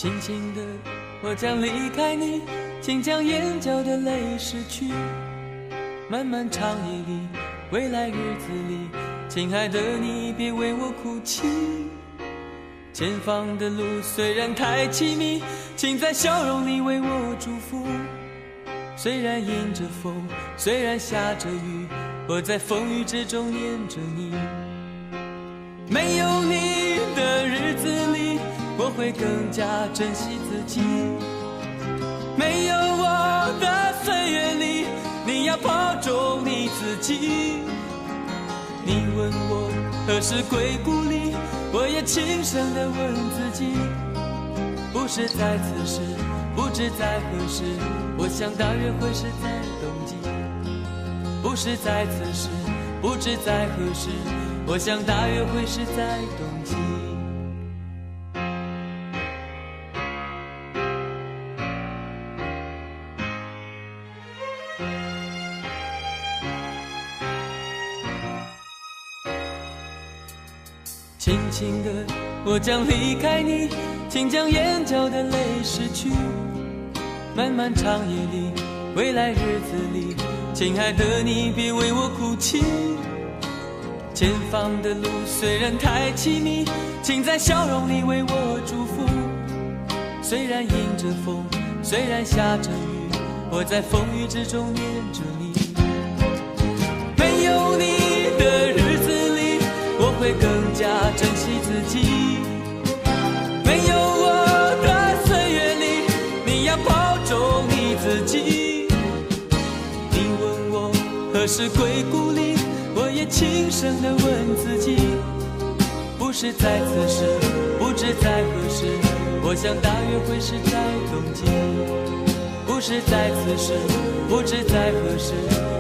轻轻的，我将离开你，请将眼角的泪拭去。漫漫长夜里，未来日子里，亲爱的你别为我哭泣。前方的路虽然太凄迷，请在笑容里为我祝福。虽然迎着风，虽然下着雨，我在风雨之中念着你。没有你的日子里，我会更加珍惜自己。没有我的岁月里，你要保重你自己。你问我何时归故里，我也轻声地问自己。不是在此时，不知在何时，我想大约会是在冬季。不是在此时，不知在何时，我想大约会是在冬季。轻轻的，我将离开你，请将眼角的泪拭去。漫漫长夜里，未来日子里，亲爱的你别为我哭泣。前方的路虽然太凄迷，请在笑容里为我祝福。虽然迎着风，虽然下着雨，我在风雨之中念着你。没有你的日子里，我会更加珍惜自己。没有我的岁月里，你要保重你自己。你问我何时归故里，我也轻声地问自己。不是在此时，不知在何时，我想大约会是在冬季。不是在此时，不知在何时，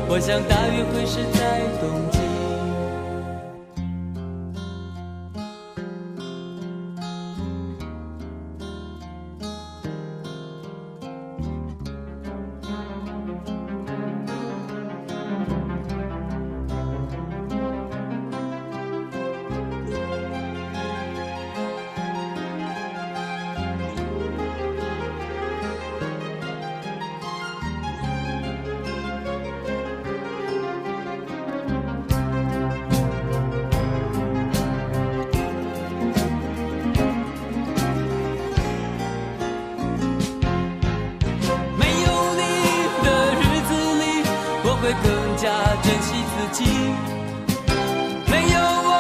我想大约会是在冬季。会更加珍惜自己。没有我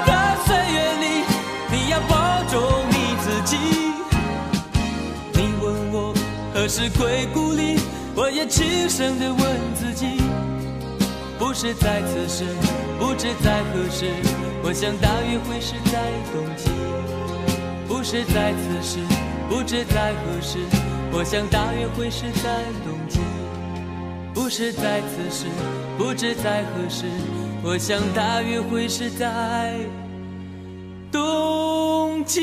的岁月里，你要保重你自己。你问我何时归故里，我也轻声地问自己。不是在此时，不知在何时，我想大约会是在冬季。不是在此时，不知在何时，我想大约会是在冬季。不是在此时，不知在何时，我想大约会是在冬季。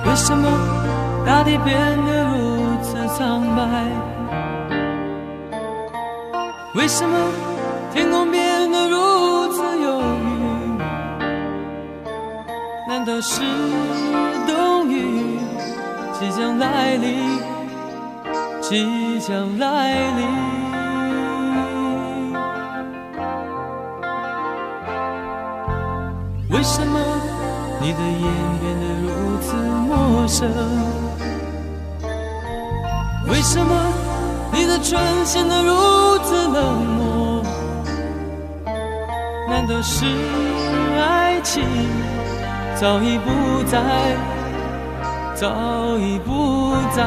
为什么大地变得如此苍白？为什么天空变得如此忧郁？难道是冬雨即将来临？即将来临？为什么你的眼变得如此陌生？为什么你的唇显得如此冷漠？难道是爱情早已不在，早已不在？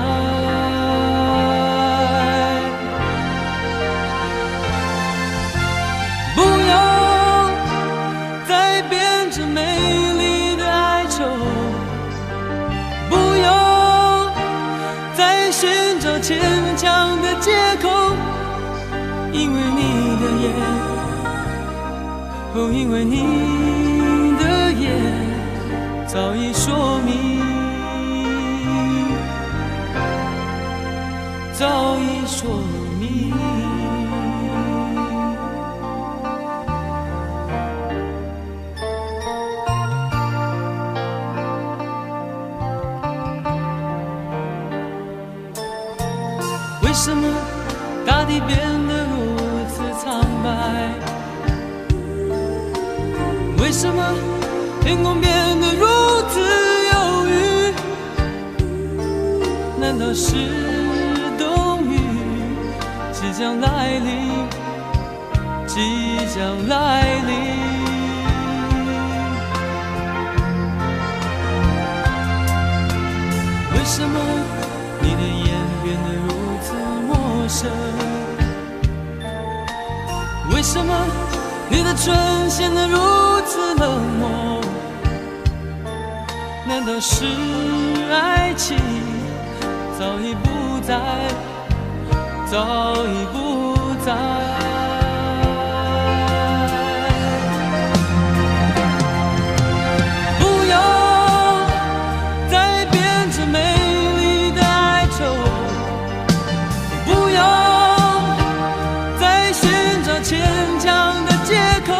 不要再编织美丽的牵强的借口，因为你的眼，哦，因为你的眼早已说明，早已说明。为什么大地变得如此苍白？为什么天空变得如此忧郁？难道是冬雨即将来临？即将来临？为什么你的眼变得如此陌生？为什么你的唇显得如此冷漠？难道是爱情早已不在，早已不在？不要再编织美丽的哀愁，不要再寻找牵强的借口，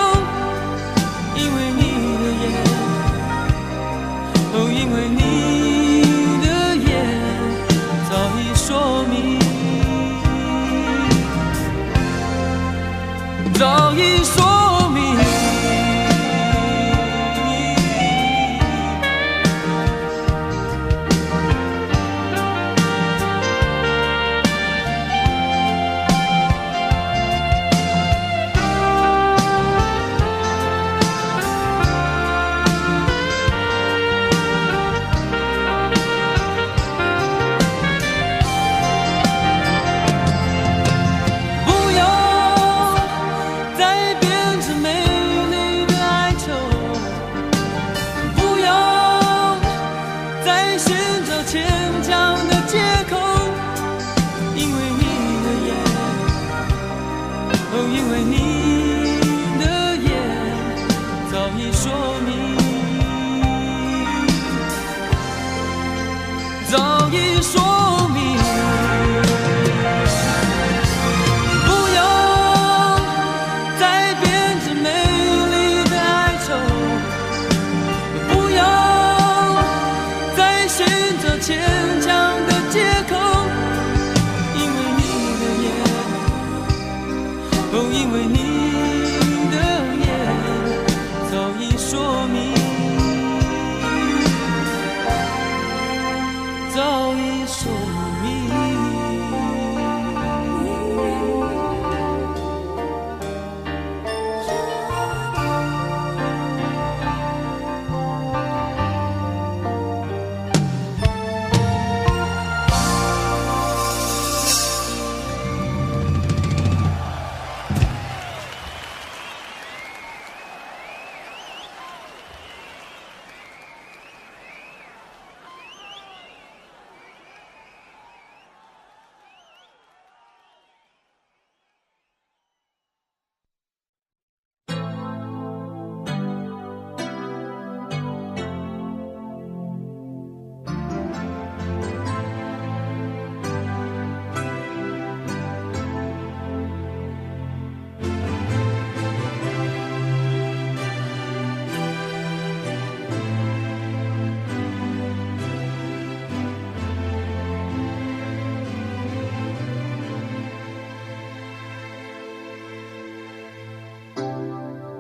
因为你的眼，哦，因为你的眼早已说明，早已说明。因为你的眼早已说明，早已说明。不要再编织美丽的哀愁，不要再寻找牵强的借口，因为你的眼，哦，因为你的眼早已说明，早已说明。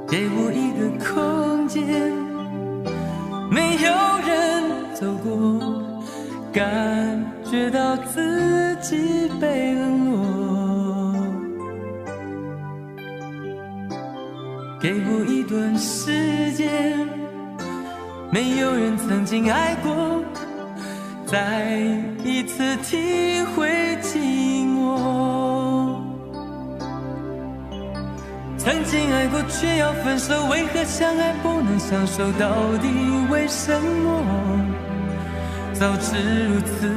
给我一个空间，没有人走过，感觉到自己被冷落。给我一段时间，没有人曾经爱过，再一次体会寂寞。曾经爱过却要分手，为何相爱不能相守？到底为什么？早知如此，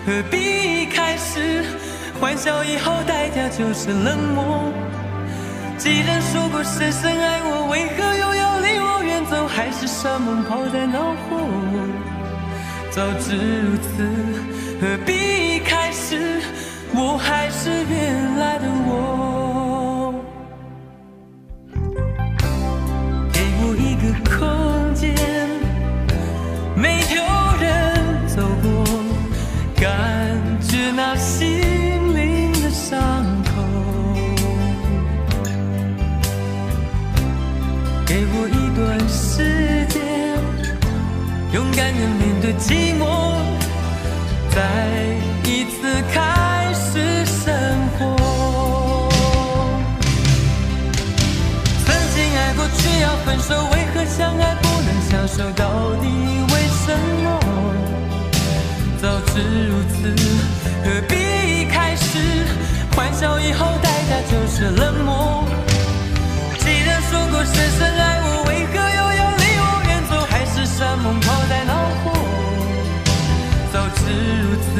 何必一开始欢笑以后代价就是冷漠？既然说过深深爱我，为何又要离我远走？海誓山盟抛在脑后，早知如此，何必一开始我还是原来的我？给我一个空间，没有人走过，感觉那心灵的伤口。给我一段时间，勇敢地面对寂寞，再一次开始生活。曾经爱过却要分手，为何相爱不能相守？到底为什么？早知如此，何必一开始欢笑以后代价就是冷漠？既然说过深深爱我，为何又要离我远走？海誓山盟抛在脑后，早知如此，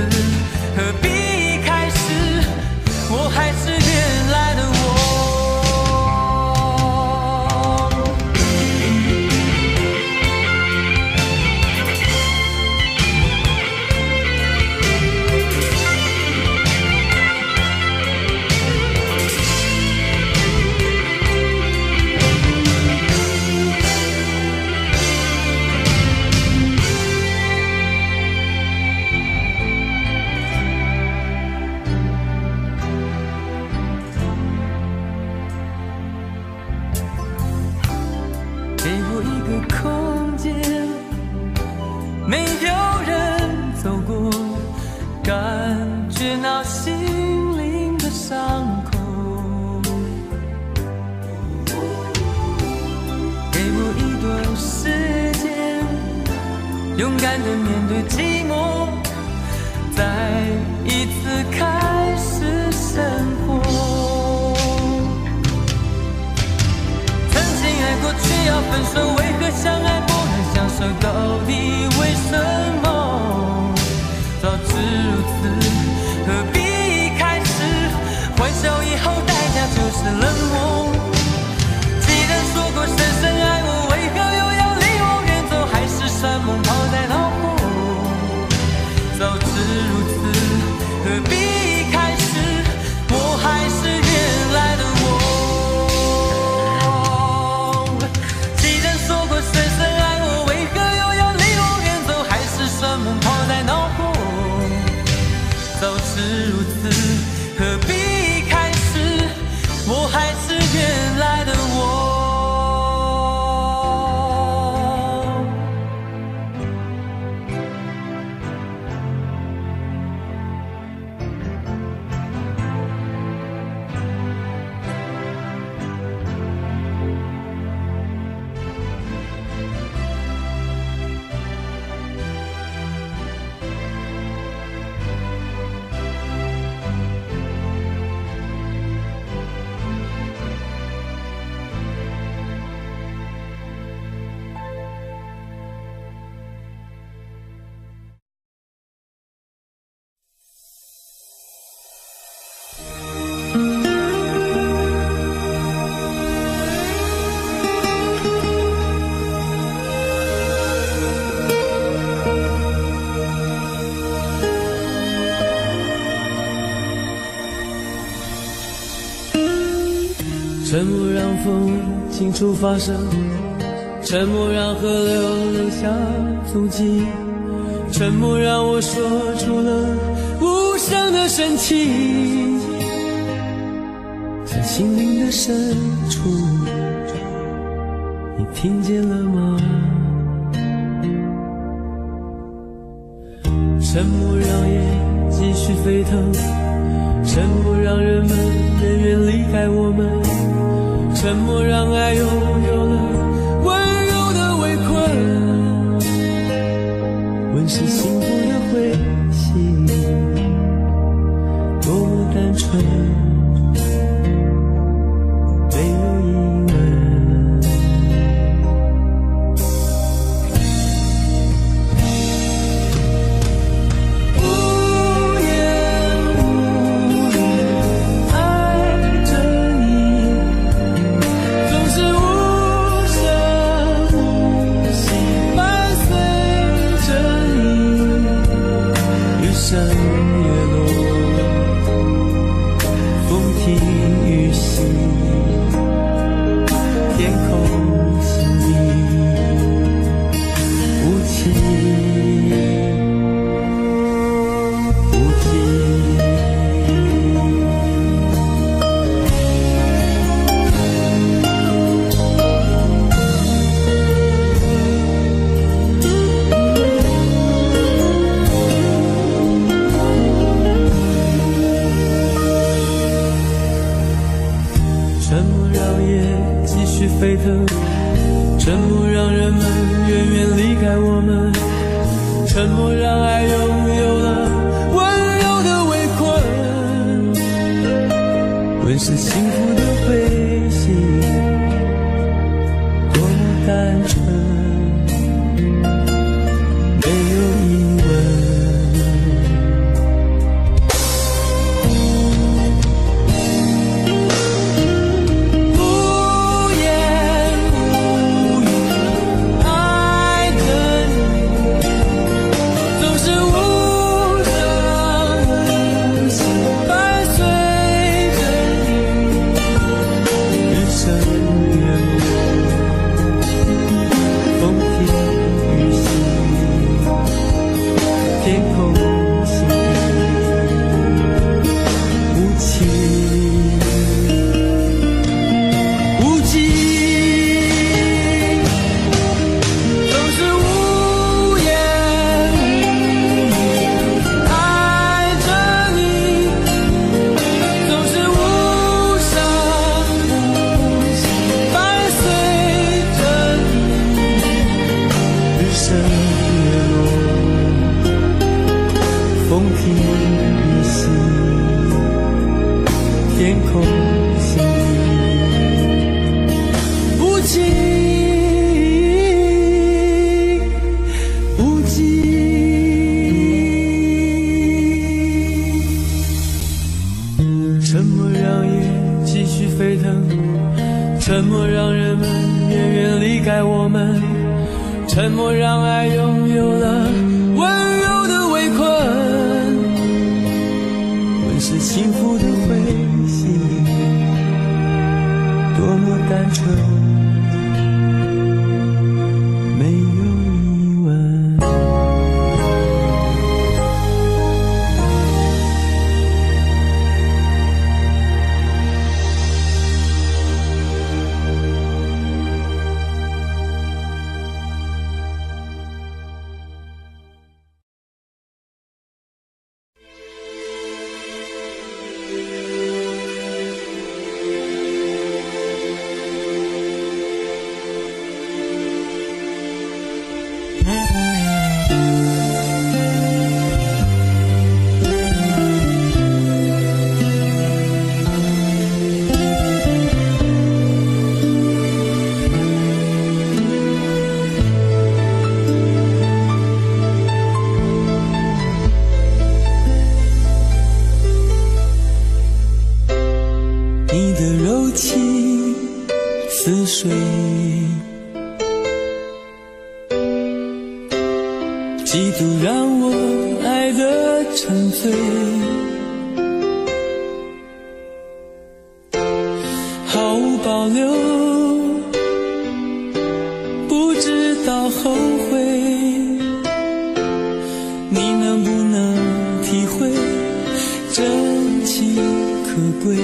何必一开始我还是原来的我？给我一个空间，没有人走过，感觉那心灵的伤口。给我一段时间，勇敢地面对寂寞，再一次开始生活。爱过却要分手，为何相爱不能相守？到底为什么？早知如此，何必一开始欢笑以后代价就是冷漠？既然说过深深爱我，为何又要离我远走？海誓山盟抛在脑后，早知如此，何必一开始我还是原来的我？早知如此，何必一开始我还是原来的我？沉默让风清楚发生，沉默让河流留下足迹，沉默让我说出了无声的深情。在心灵的深处，你听见了吗？沉默让夜继续飞腾，沉默让人们远远离开我们，沉默让爱拥有了温柔的围困。问是幸福的回信，多么单纯，没有疑问。升月落，风停雨息，天空心里无情。沸腾，沉默让人们远远离开我们，沉默让爱拥有了温柔的围困。问是幸福的灰心，多么单纯，没有疑问。沉默让人们远远离开我们，沉默让爱拥有了温柔的围困。问是幸福的灰心，多么单纯，没有疑问。你的柔情似水，嫉妒让我爱得沉醉，毫无保留，不知道后悔。你能不能体会真情可贵？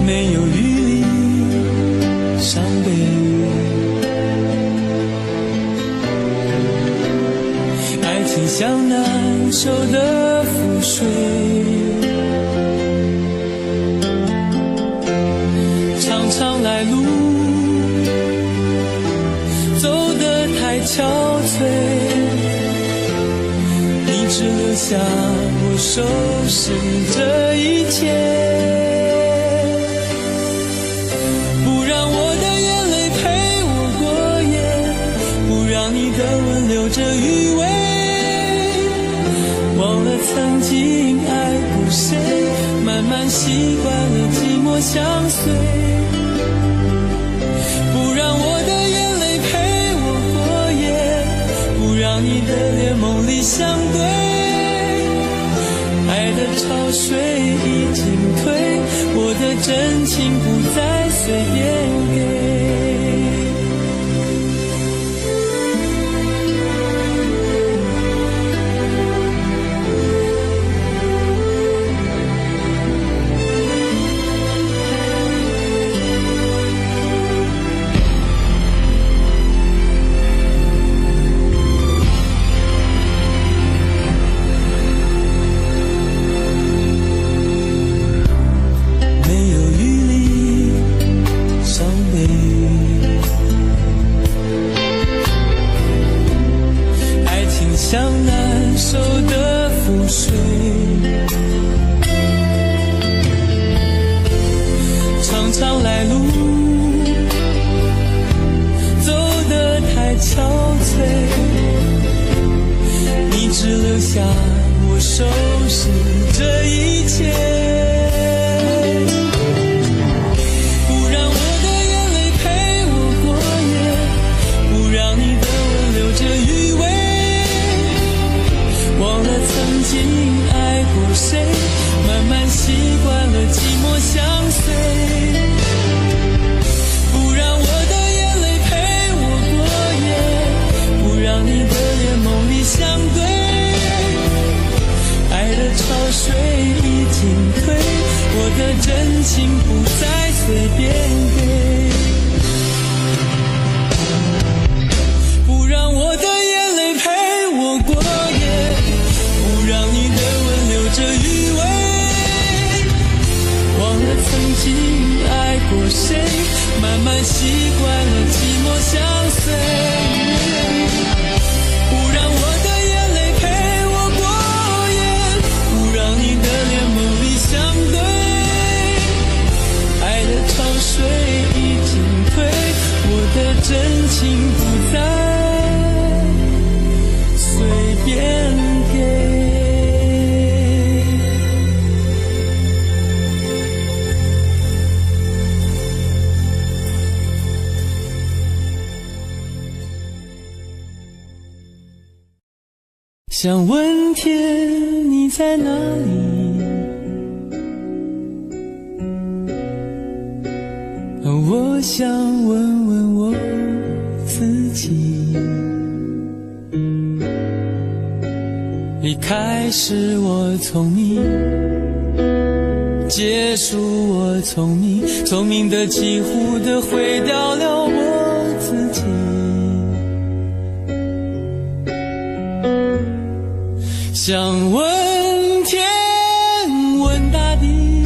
没有余力伤悲，爱情像难受的覆水，长长来路走得太憔悴，你只留下我收拾这一切。的吻留着余味，忘了曾经爱过谁，慢慢习惯了寂寞相随。不让我的眼泪陪我过夜，不让让你的脸梦里相对，爱的潮水已经退，我的真情不再随便给。像难受的覆水，常常来路走得太憔悴，你只留下我收拾这一切。曾经爱过谁，慢慢习惯了寂寞相随，不让我的眼泪陪我过夜，不让你的脸梦里相对，爱的潮水已经退，我的真情不再随便给，不让我的眼泪陪我过夜，让你的吻留着余味，忘了曾经爱过谁，慢慢习惯了寂寞相随，不让我的眼泪陪我过夜，不让你的脸梦里相对，爱的潮水已经退，我的真情不再随便给。想问天你在哪里，我想问问我自己，一开始我聪明，结束我聪明，聪明的几乎的毁掉了我自己，想问天问大地，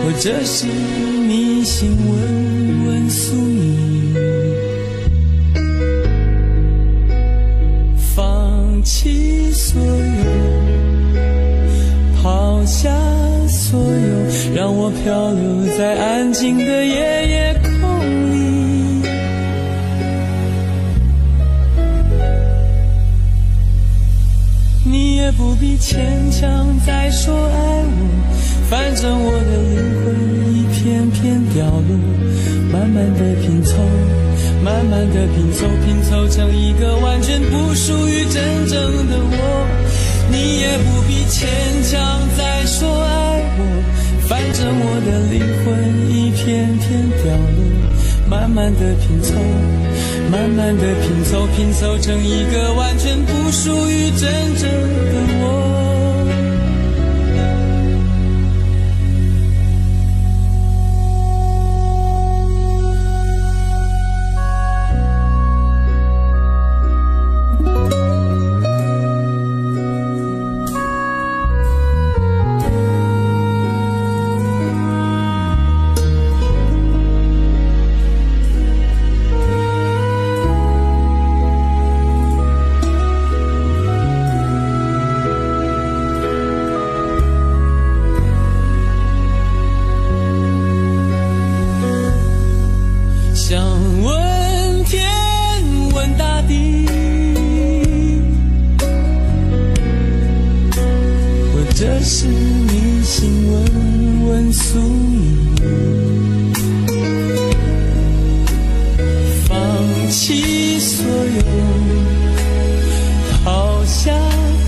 或者是迷信问问宿命，放弃所有，抛下所有，让我漂流在安静的夜夜空里，你也不必牵强再说爱我，反正我的灵魂一片片掉落，慢慢的拼凑，慢慢的拼凑，拼凑成一个完全不属于真正的我，你也不必牵强再说爱我，反正我的灵魂一片片掉落，慢慢的拼凑，慢慢的拼凑，拼凑成一个完全不属于真正的我。这是迷信问问宿命，弃所有，抛下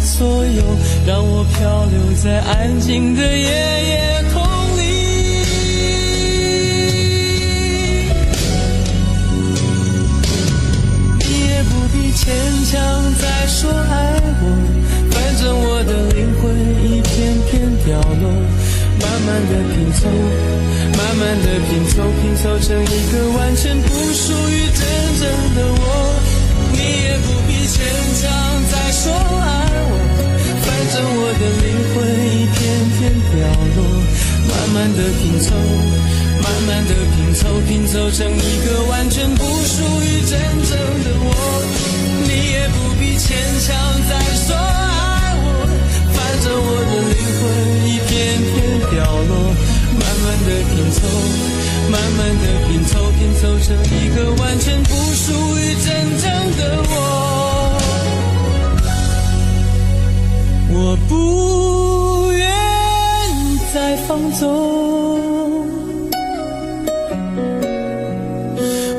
所有，让我漂流在安静的夜空里。你也不必牵强再说爱我，反正我的灵魂一片片掉落，慢慢的拼凑，慢慢的拼凑，拼凑成一个完全不属于真正的我。你也不必牵强再说爱我，反正我的灵魂一片片掉落，慢慢的拼凑，慢慢的拼凑，拼凑成一个完全不属于真正的我。你也不必牵强再说爱我，反正我的灵魂一片片掉落，慢慢的拼凑，慢慢的拼凑，拼凑成一个完全不属于真正的我。我不愿再放纵，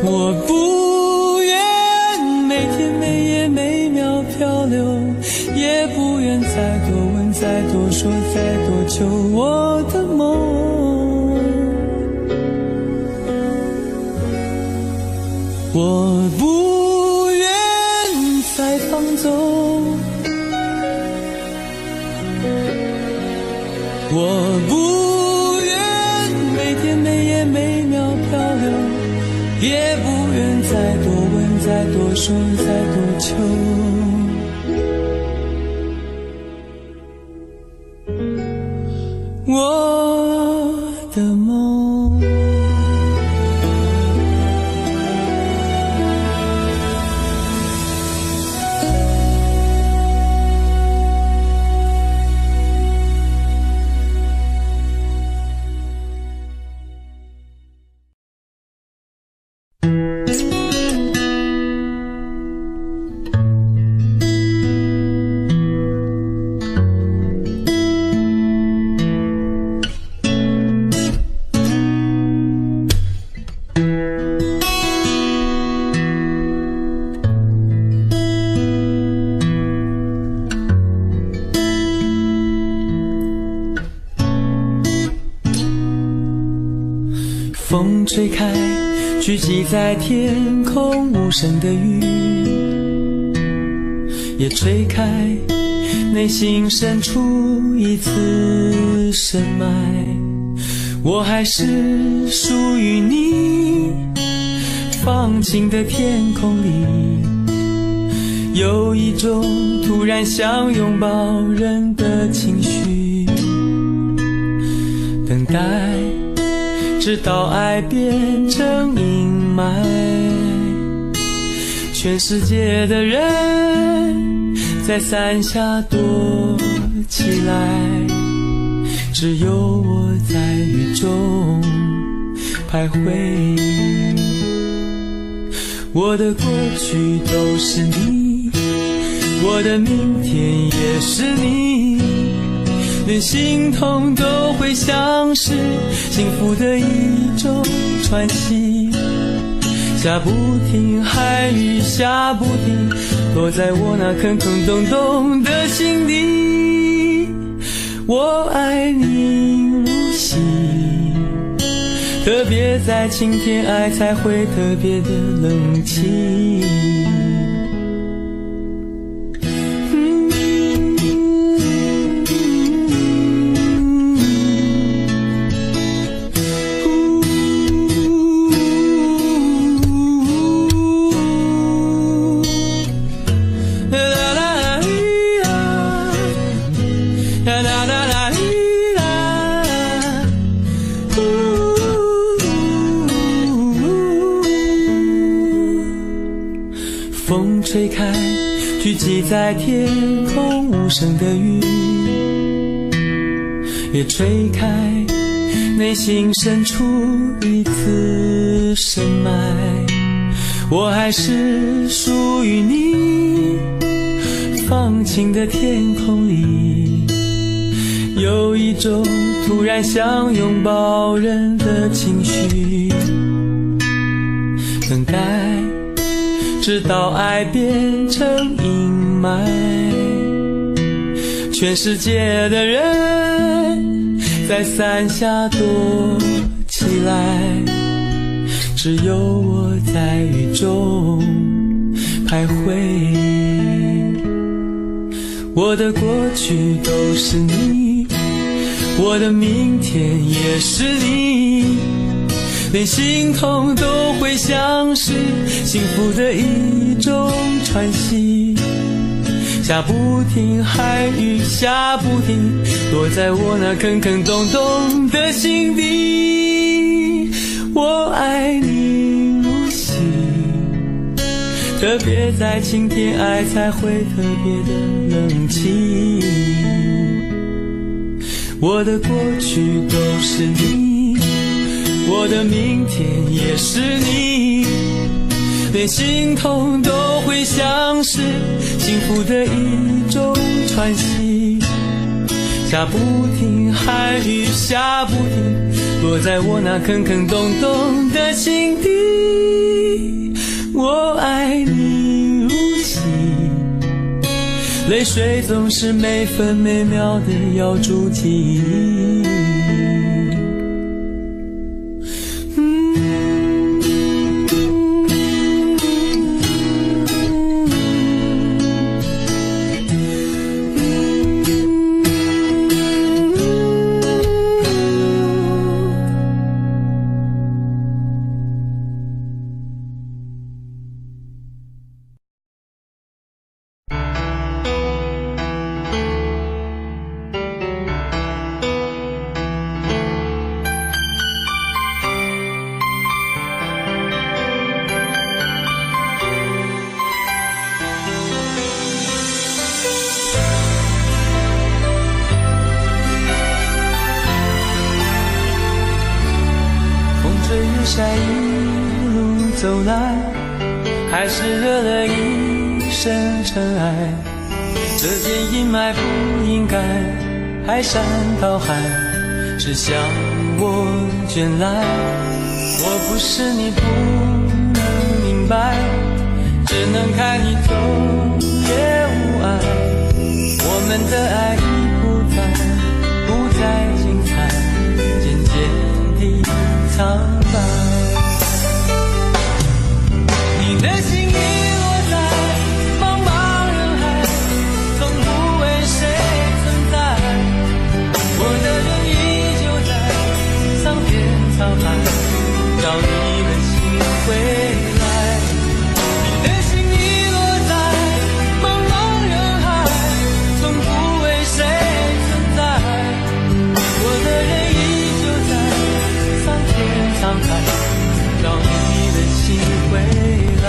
我不愿每天每夜每秒漂流，也不愿再多问再多说再多求我的梦。我不愿再放纵，我不愿每天每夜每秒漂流，也不愿再多问再多说再多求我的梦。风吹开聚集在天空无声的雨，也吹开内心深处一丝深埋。我还是属于你，放晴的天空里有一种突然想拥抱人的情绪，等待直到爱变成阴霾，全世界的人在伞下躲起来，只有我在雨中徘徊。我的过去都是你，我的明天也是你，连心痛都会像是幸福的一种喘息。下不停，寒雨下不停，落在我那坑坑洞洞的心底。我爱你如昔，特别在晴天爱才会特别的冷清。风吹开聚集在天空无声的雨，也吹开内心深处一丝深埋。我还是属于你，放晴的天空里有一种突然想拥抱人的情绪，等待直到爱变成阴霾。全世界的人在伞下躲起来，只有我在雨中徘徊。我的过去都是你，我的明天也是你，连心痛都会像是幸福的一种喘息。下不停，海雨下不停，落在我那坑坑洞洞的心底。我爱你如昔，特别在晴天，爱才会特别的冷清。我的过去都是你，我的明天也是你，连心痛都会像是幸福的一种喘息。下不停，海雨下不停，落在我那坑坑洞洞的心底。我爱你如昔，泪水总是每分每秒的咬住记忆。晒一路走来，还是惹了一身尘埃。这件阴霾不应该排山倒海，只向我卷来。我不是你不能明白，只能看你走也无碍。我们的爱已不再精彩，渐渐地苍白。你的心遗落在茫茫人海，从不为谁存在。我的人依旧在桑田沧海，找你的心回来。你的心遗落在茫茫人海，从不为谁存在。我的人依旧在桑田沧海，找你的心回来。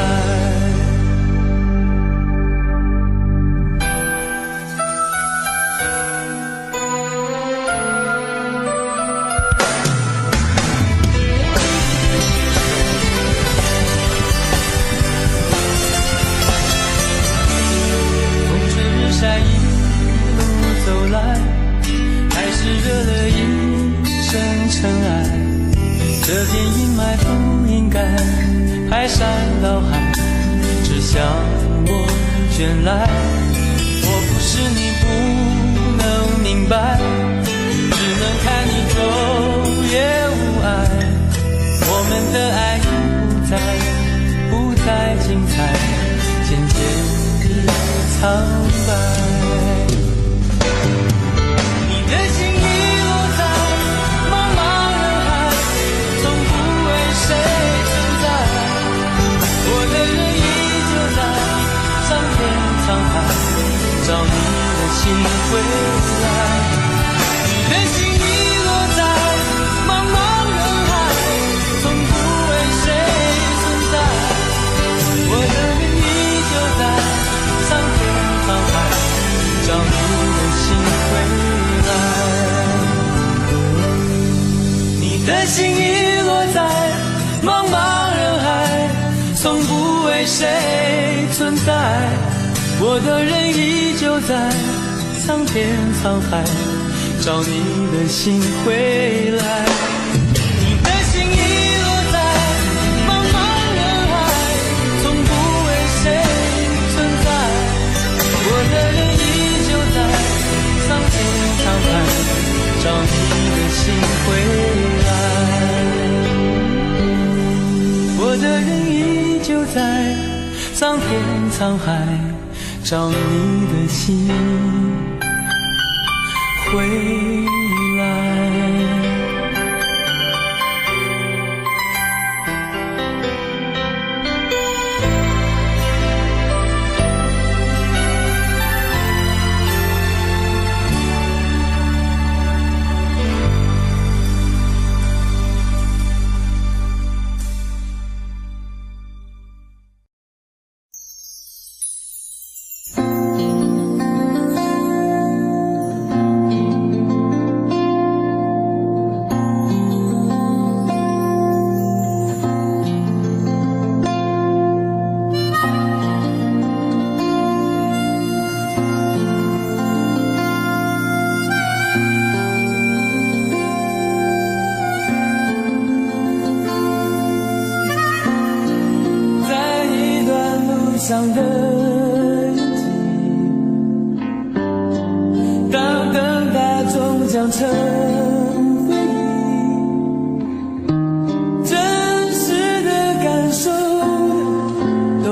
晒一路走来，还是惹了一身尘埃。这片阴霾不应该排山倒海，只向我卷来。我不是你不能明白，只能看你走也无碍。我们的爱已不再精彩，渐渐地苍白。你的心遗落在茫茫人海，从不为谁存在。我的人依旧在桑田沧海，找你的心回来。你的心遗落在茫茫人海，从不为谁存在。我的人依旧在桑田沧海，找你的心回来。你的心遗落在茫茫人海，从不为谁存在。我的人依旧在桑田沧海，找你的心回来。你的心遗落在茫茫人海，从不为在桑田沧海，找你的心回来。上的拥挤，当等待终将成回忆，真实的感受都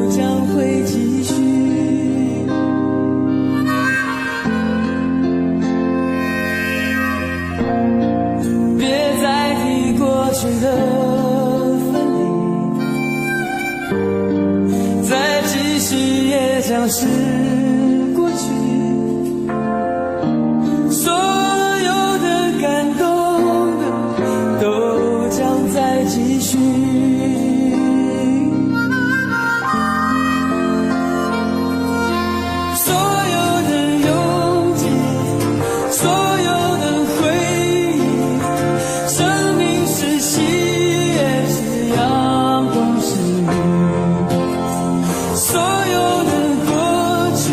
将会继续。别再提过去的也将是过去，所有的感动都将再继续。所有的拥挤，所有的回忆，生命是喜悦，是阳光，是雨。所有的过去，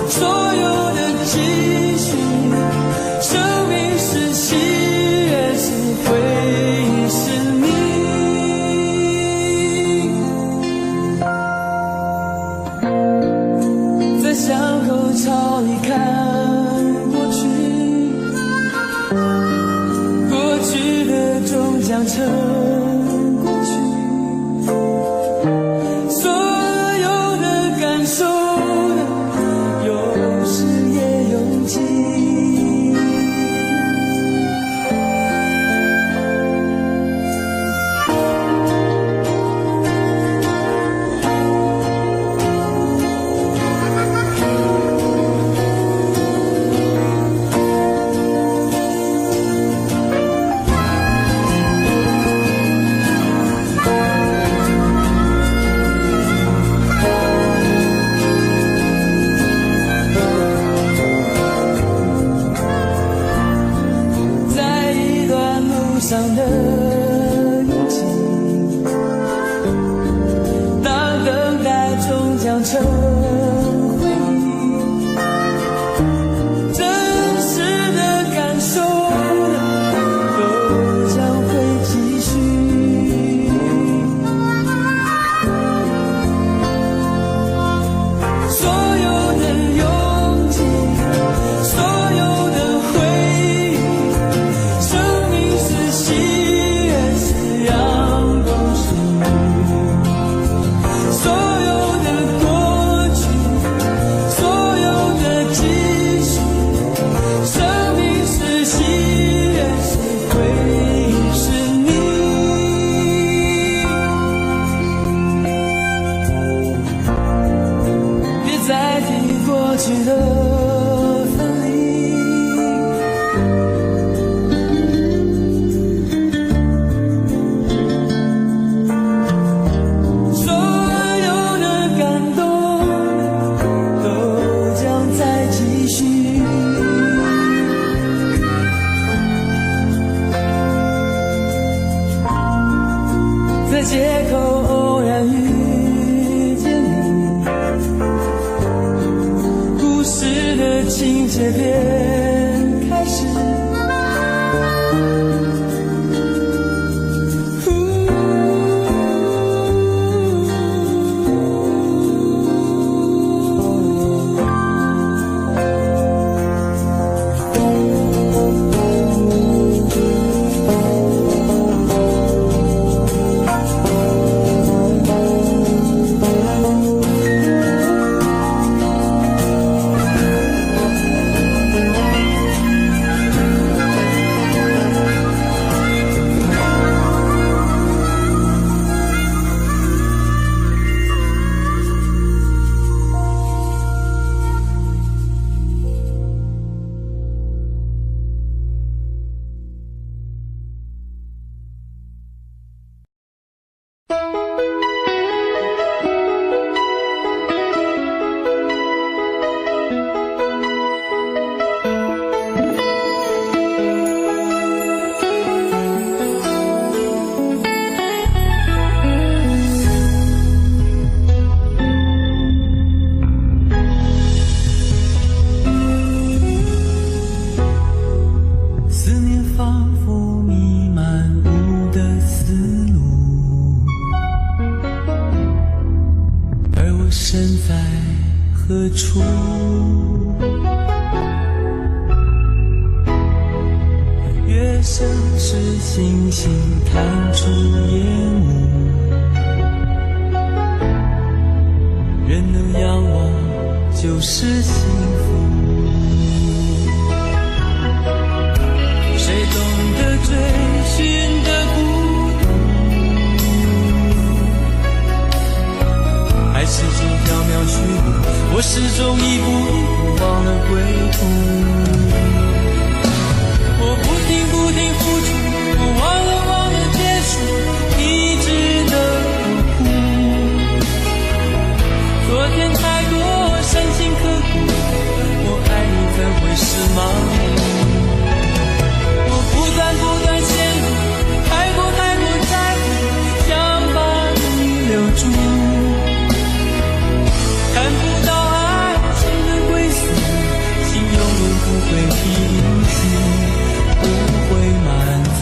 所有的继续，生命是喜悦，是回忆，是你。在巷口朝你看过去，过去的终将成过去。受的有时也拥挤，上的拥挤，当等待终将成回忆，真实的感受都将会继续。所有的拥挤，所有的回忆，生命是喜悦，是阳光，是雨。所有的过去，所有的继续，生命是喜悦，是回忆，是你。别再提过去的分离，所有的感动都将再继续。在街口偶然遇见你，故事的情节便开始。身在何处？月升时，星星探出烟雾，人能仰望就是幸福。谁懂得追寻的孤独，爱始终缥缈虚无，我始终一步一步忘了归途。我不停付出，我忘了结束，你值得我哭。昨天太多深情刻骨，我爱你怎会是盲目？我不断陷入，太过在乎，想把你留住，看不到爱情的归宿，心永远不会平息。不会满足，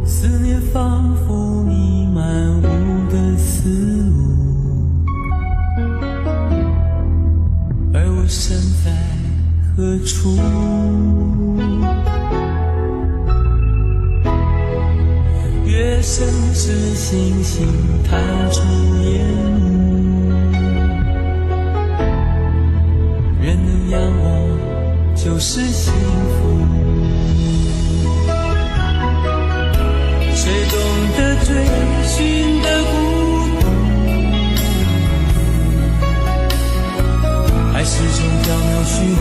思念仿佛弥漫无的思路，而我身在何处？月升时，星星探出烟雾，人能仰望就是幸福。谁懂得追寻的孤独，爱始终缥缈虚无，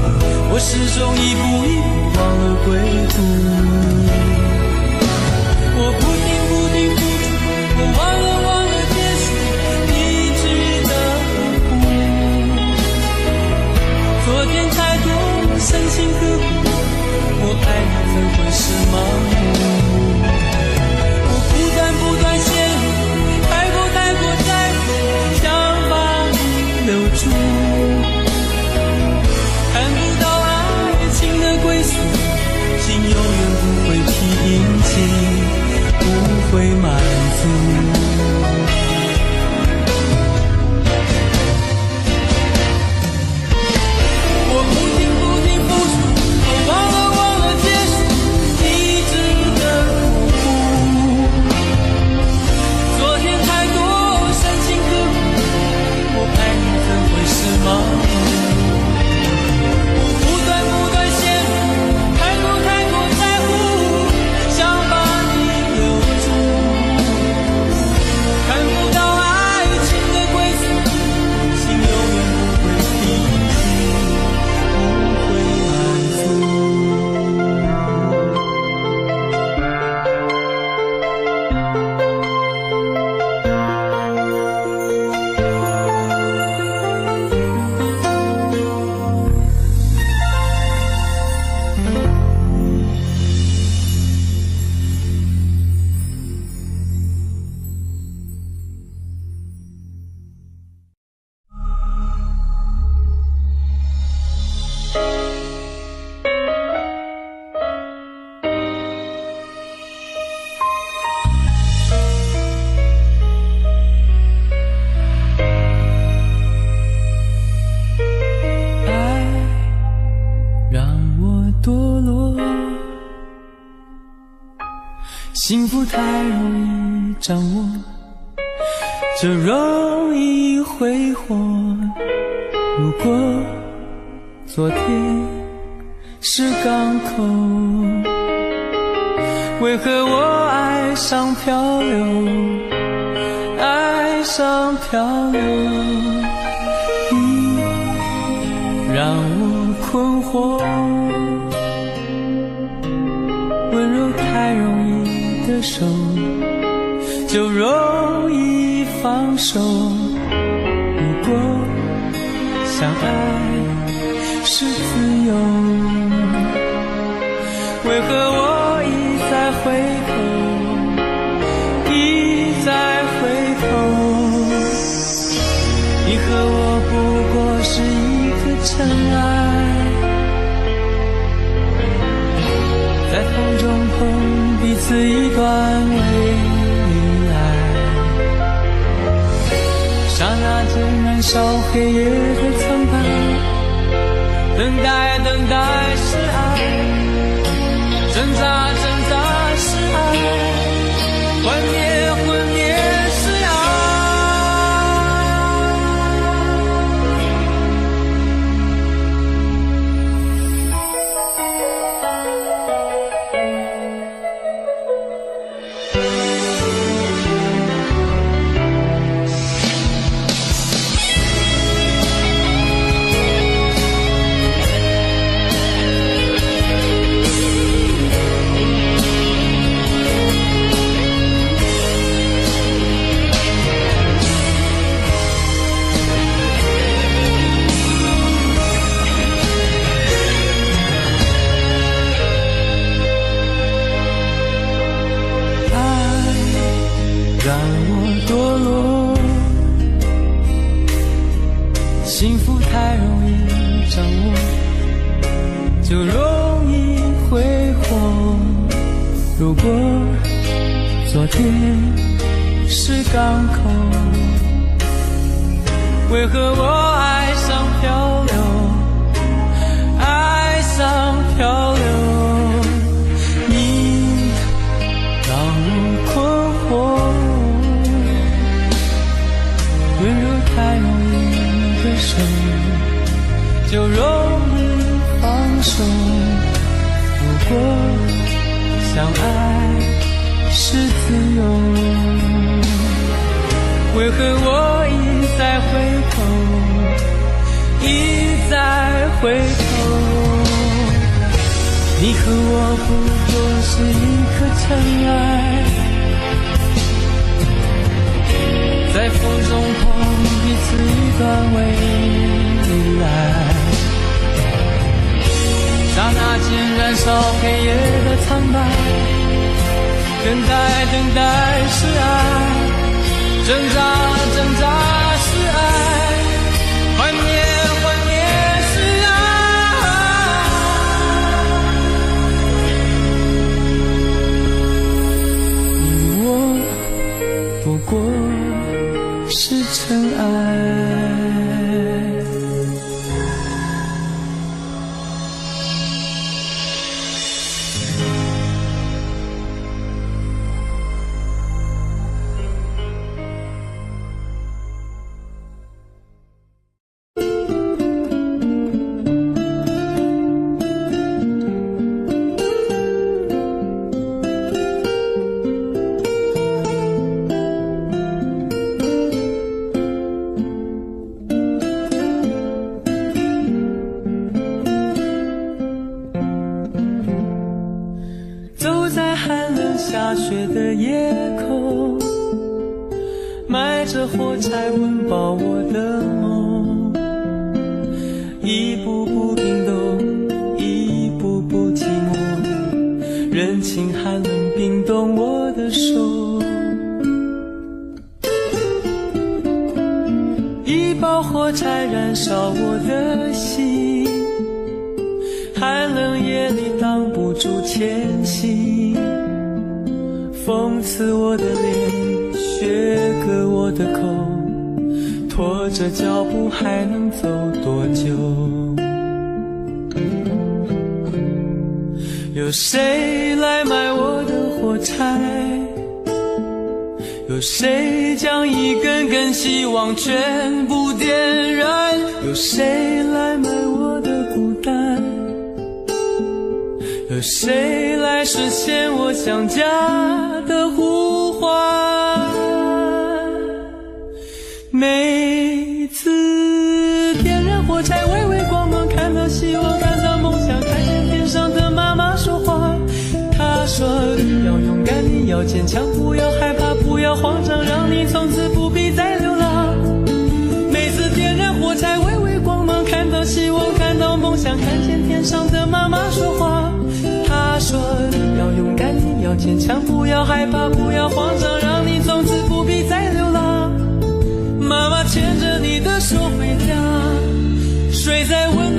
我始终一步一步忘了归途。我不停付出，我忘了结束，你值得我哭。昨天太多深情刻骨，我爱你怎会是盲目？我不断陷入，太过在乎，想把你留住，看不到爱情的归宿，心永远不会平静，不会满足。我不停付出，我忘了结束，你值得我哭。昨天太多深情刻骨，我爱你怎会是盲目？我不断陷入，太过在乎，想把你留住，看不到爱情的归宿，心永远不会平息，不会满足。幸福太容易掌握，就容易挥霍。如果昨天是港口，为何我爱上漂流，爱上漂流？你让我困惑，温柔太容易的手，就容易放手。如果相爱是自由，为何我一再回头，一再回头？你和尘埃，在风中碰彼此一段未来，刹那间燃烧黑夜的苍白，等待等待是爱，挣扎挣扎是爱，幻灭幻灭是爱。让我堕落，幸福太容易掌握，就容易挥霍。如果昨天是港口，为何我爱上漂流，爱上漂流？你让我困惑，温柔太容易的手，就容易放手。如果相爱是自由，为何我一再回头，一再回头？你和我不过是一颗尘埃，在风中碰彼此一段未来，刹那间燃烧黑夜的苍白，等待等待是爱，挣扎挣扎是爱，幻灭幻灭是爱。你我不过是尘埃。下雪的夜空，埋着火柴温饱我的梦，一步步冰冻，一步步寂寞，人情寒冷冰冻我的手，一包火柴燃烧我的心，寒冷夜里挡不住前行，讽刺我的脸，削割我的口，拖着脚步还能走多久？有谁来买我的火柴？有谁将一根根希望全部点燃？有谁来买我的孤单？有谁来实现我想家的呼唤？每次点燃火柴，微微光芒，看到希望，看到梦想，看见天上的妈妈说话。她说你要勇敢，你要坚强，不要害怕，不要慌张，让你从此不必再流浪。每次点燃火柴，微微光芒，看到希望，看到梦想，看见天上的妈妈说话。她说你要勇敢，你要坚强，不要害怕，不要慌张，让你从此不必再流浪。妈妈牵着你的手回家，睡在温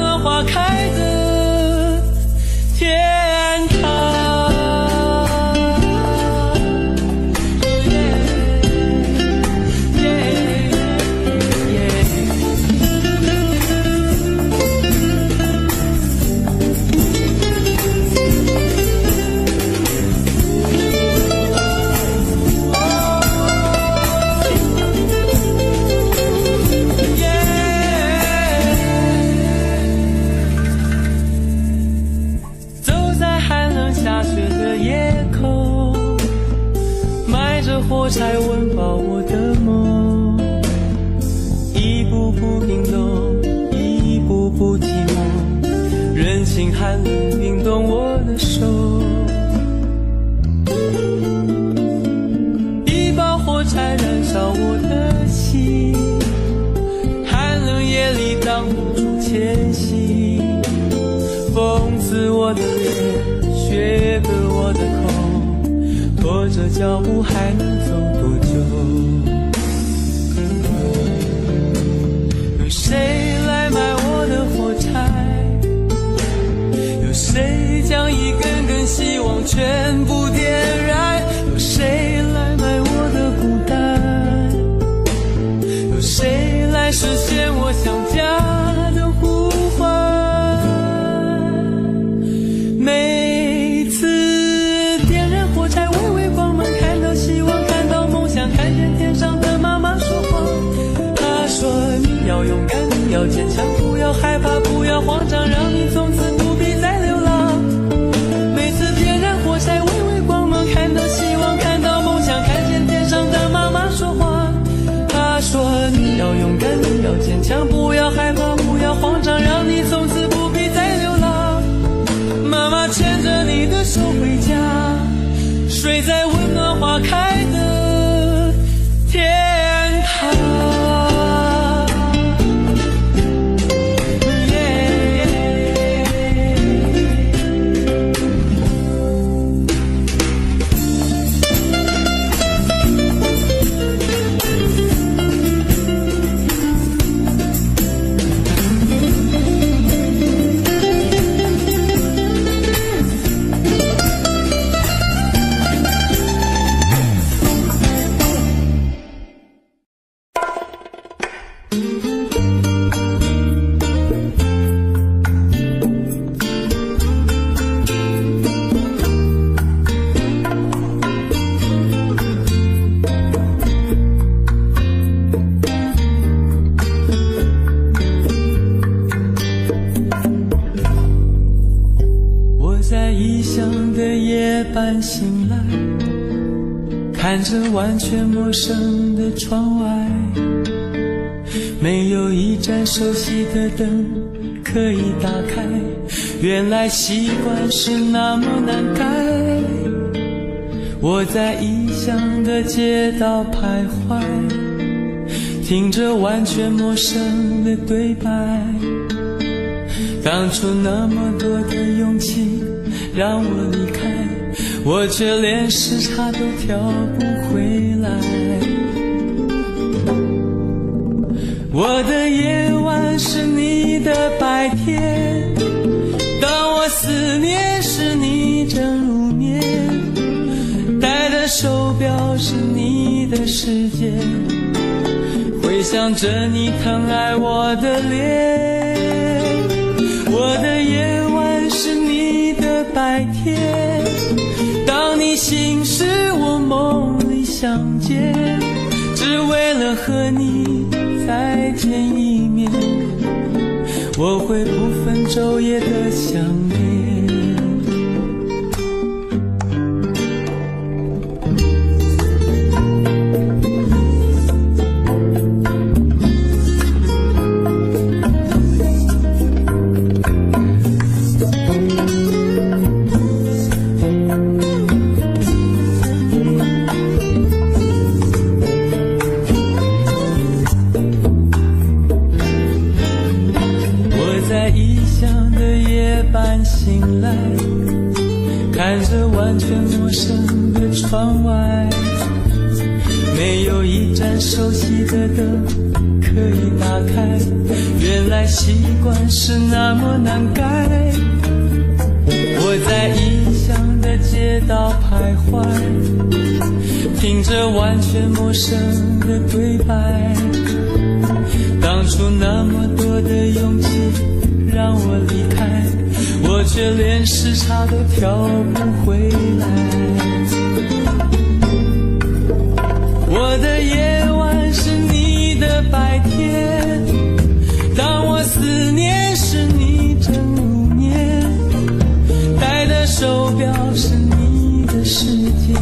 我的脸，血割我的口，拖着脚步还能走多久？有谁来买我的火柴？有谁将一根根希望全部点燃？有谁来买我的孤单？有谁来实现我想家的呼唤？每次点燃火柴，微微光芒，看到希望，看到梦想，看见天上的妈妈说话。她说你要勇敢，你要坚强，不要害怕，不要慌张，让你从此不必再流浪。每次点燃火柴，微微光芒，看到希望，看到梦想，看见天上的妈妈说话。她说你要勇敢，你要坚强，不要害怕，不要慌张，让你从此不必再流浪。妈妈牵着你的手回家，睡在温暖花开的天堂。醒来，看着完全陌生的窗外，没有一盏熟悉的灯可以打开，原来习惯是那么难改。我在异乡的街道徘徊，听着完全陌生的对白，当初那么多的勇气让我离开，我却连时差都调不回来。我的夜晚是你的白天，当我思念时你正入眠，戴的手表是你的时间，回想着你疼爱我的脸。我的夜晚是你的白天，当你醒时我梦里相见，只为了和你再见一面，我会不分昼夜的想念。醒来，看着完全陌生的窗外，没有一盏熟悉的灯可以打开，原来习惯是那么难改。我在异乡的街道徘徊，听着完全陌生的对白，当初那么多的勇气让我离开，我却连时差都调不回来。我的夜晚是你的白天，当我思念时你正入眠，戴的手表是你的时间，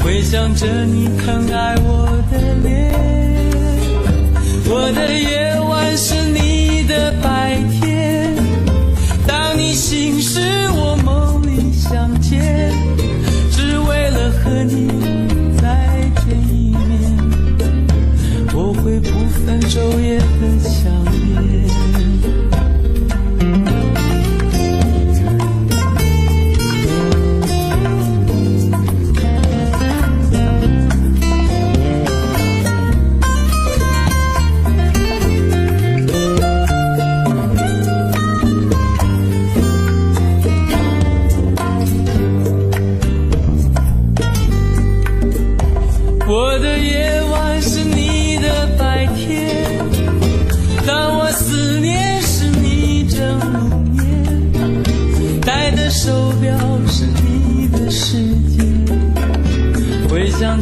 回想着你疼爱我的脸。我的夜晚是你的白天，当你醒时我梦里相见，只为了和你再见一面，我会不分昼夜的想念。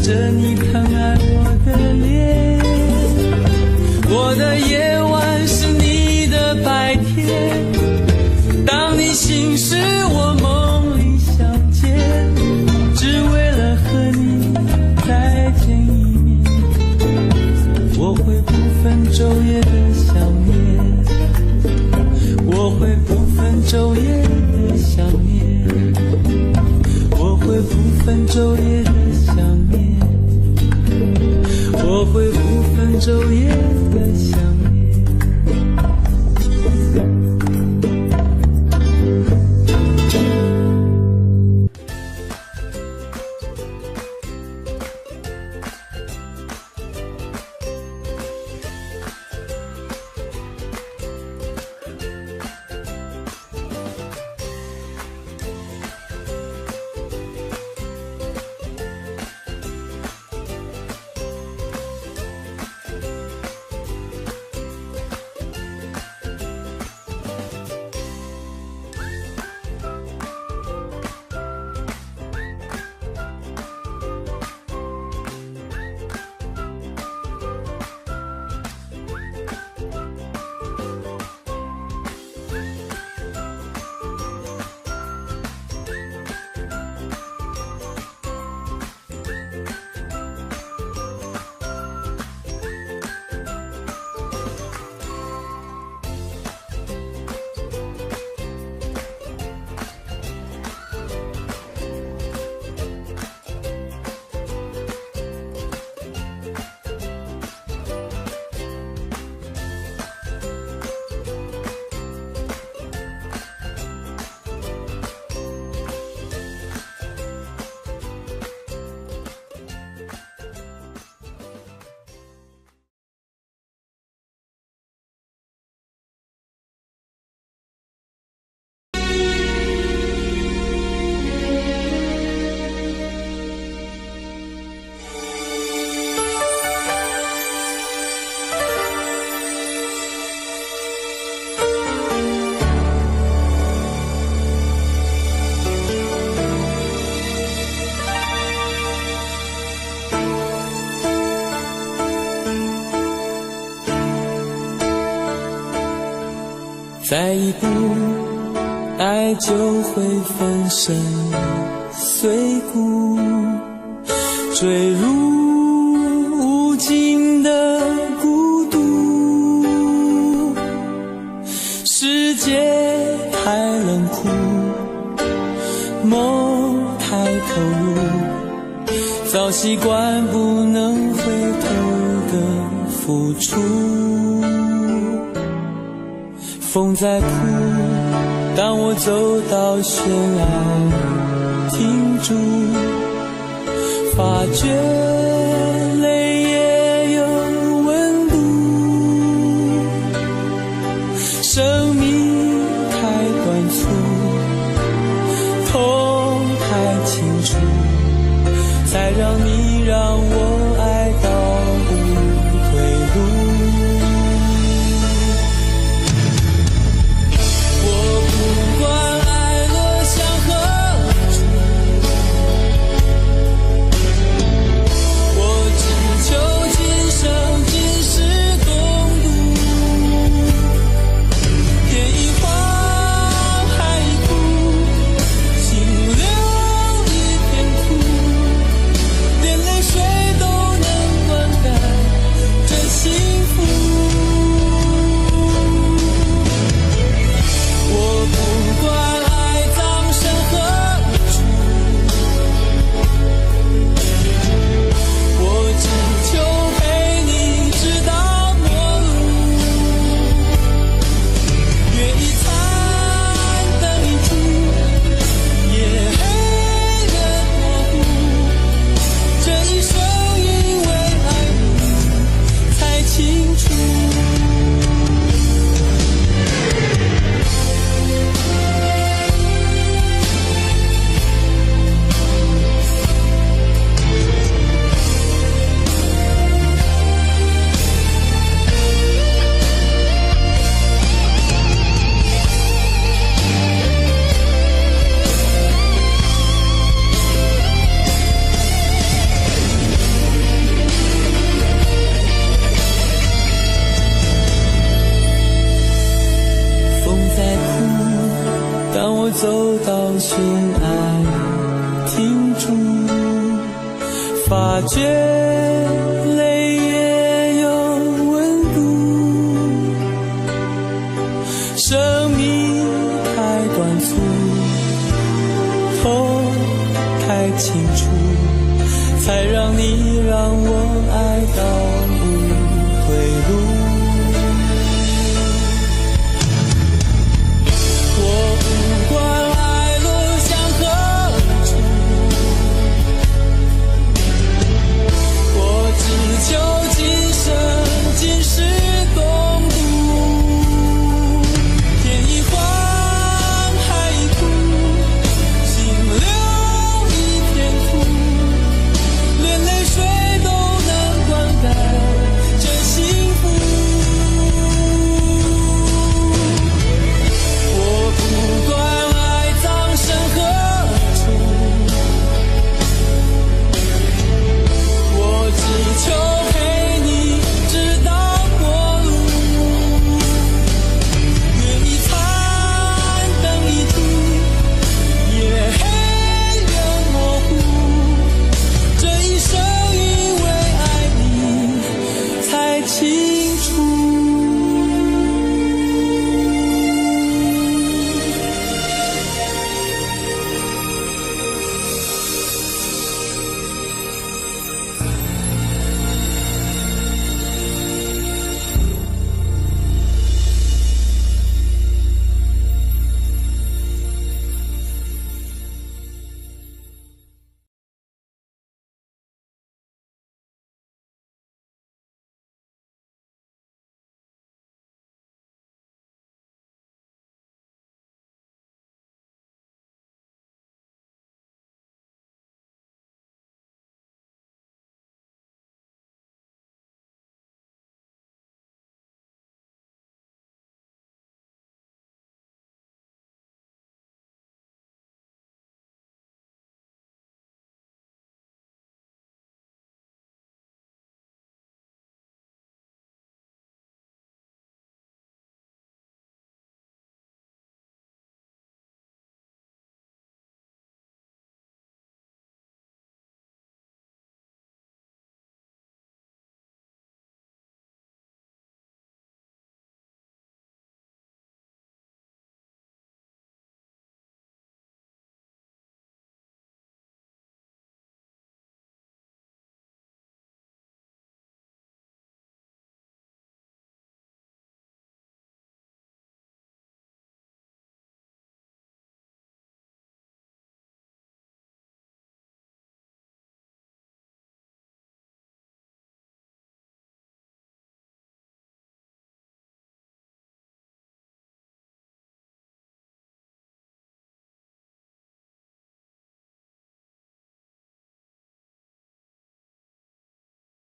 着你疼爱我的脸。我的夜晚是你的白天，当你醒时我梦里相见，只为了和你再见一面。我会不分昼夜的想念，我会不分昼夜的想念，我会不分昼夜的想念，我会不分昼夜的想念。再一步，爱就会粉身碎骨，坠入无尽的孤独。世界太冷酷，梦太投入，早习惯不能回头的付出。风在哭，当我走到悬崖停住，发觉泪也有温度。生命太短促，痛太清楚，才让你让我爱到无退路。寻爱停住，发觉泪也有温度。生命太短促，痛太清楚，才让你让我爱到无归路。我不管爱落向何处，我只求今生今世共度。天一荒，海一枯，心留一片土，连泪水都能灌溉这幸福。我不管爱葬身何处，我只求陪你直到末路。月一残，灯一烛，夜黑人模糊，这一生因为爱你才清楚。